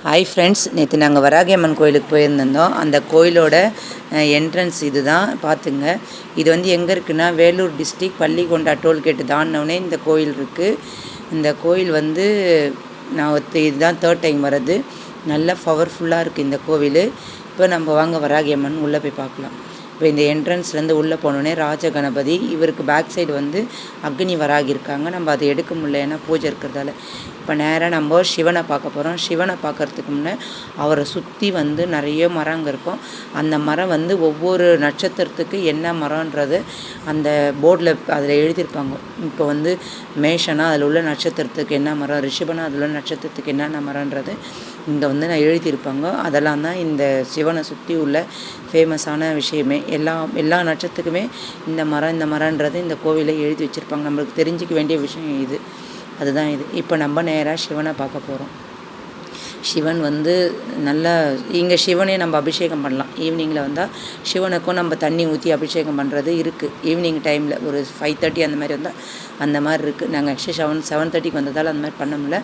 Hi friends, நேற்று நாங்கள் வராகி அம்மன் கோயிலுக்கு போயிருந்தோம். அந்த கோயிலோட என்ட்ரன்ஸ் இது தான் பார்த்துங்க. இது வந்து எங்கே இருக்குன்னா, வேலூர் டிஸ்ட்ரிக் பள்ளிகொண்டா டோல்கேட்டு தாண்டினோடனே இந்த கோயில் இருக்குது. இந்த கோயில் வந்து இதுதான் 3rd டைம் வர்றது. நல்லா பவர்ஃபுல்லாக இருக்குது இந்த கோவில். இப்போ நம்ம வாங்க வராகி அம்மன் உள்ளே போய் பார்க்கலாம். இப்போ இந்த என்ட்ரன்ஸ்லேருந்து உள்ளே போனோடனே ராஜ கணபதி, இவருக்கு பேக் சைடு வந்து அக்னி வராகி இருக்காங்க. நம்ம அதை எடுக்க முடியல, ஏன்னா பூஜை இருக்கிறதால. இப்போ நேராக நம்ம சிவனை பார்க்க போகிறோம். சிவனை பார்க்குறதுக்கு முன்னே அவரை சுற்றி வந்து நிறைய மரங்க இருக்கும். அந்த மரம் வந்து ஒவ்வொரு நட்சத்திரத்துக்கு என்ன மரம்ன்றது அந்த போர்டில் அதில் எழுதியிருப்பாங்க. இப்போ வந்து மேஷனா அதில் உள்ள நட்சத்திரத்துக்கு என்ன மரம், ரிஷபனா அதில் உள்ள நட்சத்திரத்துக்கு என்னென்ன மரம்ன்றது இங்கே வந்து நான் எழுதியிருப்பாங்க. அதெல்லாம் தான் இந்த சிவனை சுற்றி உள்ள ஃபேமஸான விஷயமே. எல்லா நட்சத்திரத்துக்குமே இந்த மரம்ன்றது இந்த கோவிலில் எழுதி வச்சுருப்பாங்க. நம்மளுக்கு தெரிஞ்சிக்க வேண்டிய விஷயம் இது. அதுதான் இது. இப்போ நம்ம நேராக சிவனை பார்க்க போகிறோம். சிவன் வந்து நல்லா இங்கே சிவனே நம்ம அபிஷேகம் பண்ணலாம். ஈவினிங்கில் வந்தால் சிவனுக்கும் நம்ம தண்ணி ஊற்றி அபிஷேகம் பண்ணுறது இருக்குது. ஈவினிங் டைமில் ஒரு 5:30 அந்த மாதிரி வந்தால் அந்த மாதிரி இருக்குது. நாங்கள் ஆக்சுவலி 7:30 வந்ததால் அந்த மாதிரி பண்ண முடியல.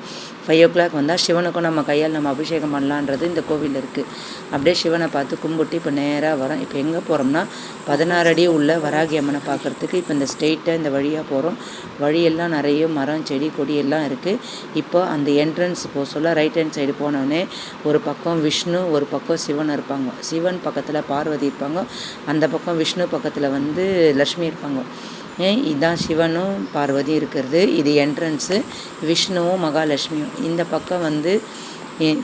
5 o'clock வந்தால் சிவனுக்கும் நம்ம கையால் நம்ம அபிஷேகம் பண்ணலான்றது இந்த கோவிலில் இருக்குது. அப்படியே சிவனை பார்த்து கும்பிட்டு இப்போ நேராக வரோம். இப்போ எங்கே போகிறோம்னா 16 அடி உள்ள வராகி அம்மனை பார்க்குறதுக்கு இப்போ இந்த ஸ்ட்ரெயிட்டாக இந்த வழியாக போகிறோம். வழியெல்லாம் நிறைய மரம் செடி கொடி எல்லாம் இருக்குது. இப்போ அந்த என்ட்ரன்ஸ் போக சொல்ல ரைட் ஹேண்ட் சைடு போனோடனே ஒரு பக்கம் விஷ்ணு, ஒரு பக்கம் சிவன் இருப்பாங்க. சிவன் பக்கத்தில் பார்வதி இருப்பாங்க. அந்த பக்கம் விஷ்ணு பக்கத்தில் வந்து லக்ஷ்மி இருப்பாங்க. இதுதான் சிவனும் பார்வதி இருக்கிறது. இது என்ட்ரன்ஸு. விஷ்ணுவும் மகாலட்சுமியும் இந்த பக்கம் வந்து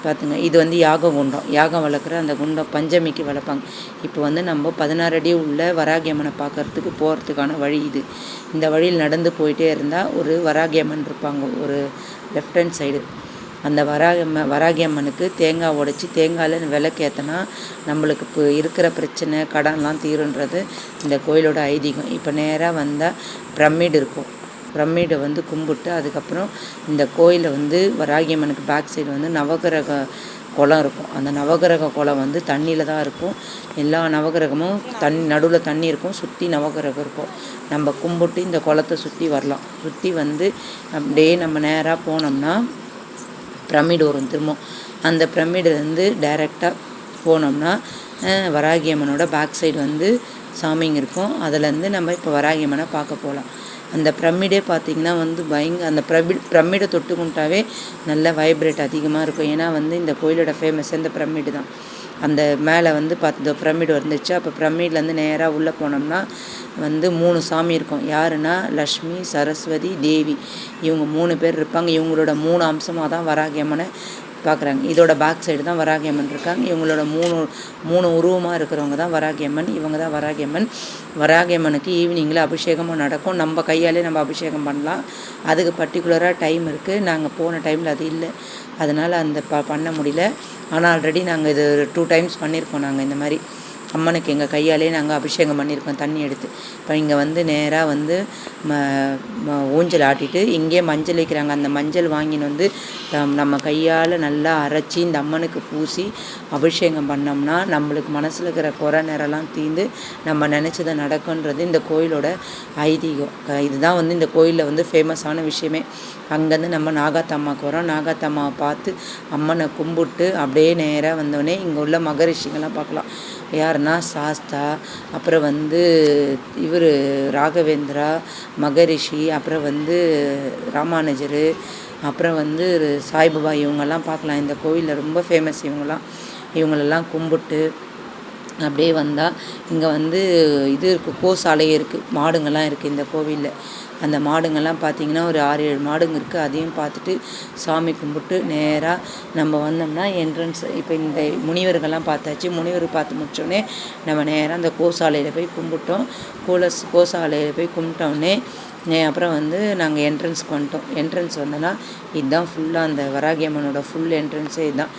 பார்த்துங்க. இது வந்து யாக குண்டம், யாகம் வளர்க்குற அந்த குண்டம் பஞ்சமிக்கு வளர்ப்பாங்க. இப்போ வந்து நம்ம 16 அடி உள்ள வராகி அம்மனை பார்க்குறதுக்கு போகிறதுக்கான வழி இது. இந்த வழியில் நடந்து போயிட்டே இருந்தால் ஒரு வராகி அம்மன் இருப்பாங்க, ஒரு லெஃப்ட் ஹேண்ட் சைடு. அந்த வராகி அம்மனுக்கு தேங்காய் உடைச்சி தேங்காயில் விளக்கேற்றினா நம்மளுக்கு இப்போ இருக்கிற பிரச்சனை கடன்லாம் தீருன்றது இந்த கோயிலோட ஐதீகம். இப்போ நேராக வந்தால் பிரமிடு இருக்கும். பிரமிடை வந்து கும்பிட்டு அதுக்கப்புறம் இந்த கோயிலில் வந்து வராகி அம்மனுக்கு பேக் சைடு வந்து நவகிரக குளம் இருக்கும். அந்த நவகிரக குளம் வந்து தண்ணியில் தான் இருக்கும். எல்லா நவகிரகமும் நடுவில் தண்ணி இருக்கும், சுற்றி நவகிரகம் இருக்கும். நம்ம கும்பிட்டு இந்த குளத்தை சுற்றி வரலாம். சுற்றி வந்து அப்படியே நம்ம நேராக போனோம்னா பிரமிடு வரும். திரும்ப அந்த பிரமிடுலேருந்து டைரெக்டாக போனோம்னா வராகி அம்மனோட பேக் சைடு வந்து சாமிங்க இருக்கும். அதுலேருந்து நம்ம இப்போ வராகி அம்மனை பார்க்க போகலாம். அந்த பிரமிடே பார்த்திங்கன்னா வந்து அந்த பிரமிடை தொட்டு கும்பிட்டாவே நல்ல வைப்ரேட் அதிகமாக இருக்கும். ஏன்னா வந்து இந்த கோயிலோட ஃபேமஸ் இந்த பிரமிடு தான். அந்த மேலே வந்து பார்த்து பிரமிடு வந்துச்சு. அப்போ பிரமிட்லேருந்து நேராக உள்ளே போனோம்னா வந்து 3 சாமி இருக்கும். யாருன்னா லக்ஷ்மி, சரஸ்வதி, தேவி. இவங்க 3 பேர் இருப்பாங்க. இவங்களோட 3 அம்சமாக தான் வராகி அம்மனை பார்க்குறாங்க. இதோட பேக் சைடு தான் வராகி அம்மன் இருக்காங்க. இவங்களோட மூணு உருவமாக இருக்கிறவங்க தான் வராகி அம்மன். இவங்க தான் வராகி அம்மன். வராகி அம்மனுக்கு ஈவினிங்கில் அபிஷேகமும் நடக்கும். நம்ம கையாலே நம்ம அபிஷேகம் பண்ணலாம். அதுக்கு பர்டிகுலராக டைம் இருக்குது. நாங்கள் போன டைமில் அது இல்லை, அதனால் அந்த பண்ண முடியல. ஆனால் ஆல்ரெடி நாங்கள் இது 2 times பண்ணியிருக்கோம். நாங்கள் இந்த மாதிரி அம்மனுக்கு எங்கள் கையாலே நாங்கள் அபிஷேகம் பண்ணியிருக்கோம் தண்ணி எடுத்து. இப்போ இங்கே வந்து நேராக வந்து ஊஞ்சல் ஆட்டிட்டு இங்கேயே மஞ்சள் வைக்கிறாங்க. அந்த மஞ்சள் வாங்கின்னு வந்து நம்ம கையால் நல்லா அரைச்சி இந்த அம்மனுக்கு பூசி அபிஷேகம் பண்ணோம்னா நம்மளுக்கு மனசில் இருக்கிற குறை நேரம்லாம் தீர்ந்து நம்ம நினச்சதை நடக்குன்றது இந்த கோயிலோட ஐதீகம். இதுதான் வந்து இந்த கோயிலில் வந்து ஃபேமஸான விஷயமே. அங்கேருந்து நம்ம நாகாத்தம்மாவுக்கு வரோம். நாகாத்தம்மாவை பார்த்து அம்மனை கும்பிட்டு அப்படியே நேராக வந்தோடனே இங்கே உள்ள மகரிஷிங்கெல்லாம் பார்க்கலாம். யாருன்னா சாஸ்தா, அப்புறம் வந்து இவர் ராகவேந்திரா மகரிஷி, அப்புறம் வந்து ராமானுஜர், அப்புறம் வந்து சாய்பாபா, இவங்கெல்லாம் பார்க்கலாம். இந்த கோவிலில் ரொம்ப ஃபேமஸ் இவங்களெல்லாம் கும்பிட்டு அப்படியே வந்தால் இங்கே வந்து இது இருக்குது, கோசாலையே இருக்குது, மாடுங்கள்லாம் இருக்குது இந்த கோவிலில். அந்த மாடுங்கள்லாம் பார்த்திங்கன்னா ஒரு 6-7 மாடுங்க இருக்குது. அதையும் பார்த்துட்டு சாமி கும்பிட்டு நேராக நம்ம வந்தோம்னா என்ட்ரன்ஸ். இப்போ இந்த முனிவர்கள்லாம் பார்த்தாச்சு. முனிவர் பார்த்து முடித்தோடனே நம்ம நேராக அந்த கோசாலையில் போய் கும்பிட்டோம். கோசாலையில் போய் கும்பிட்டோடனே அப்புறம் வந்து நாங்கள் என்ட்ரன்ஸ்க்கு வந்துட்டோம். என்ட்ரன்ஸ் வந்தோன்னா இதுதான் ஃபுல்லாக அந்த வராகி அம்மனோட ஃபுல் என்ட்ரன்ஸே இதுதான்.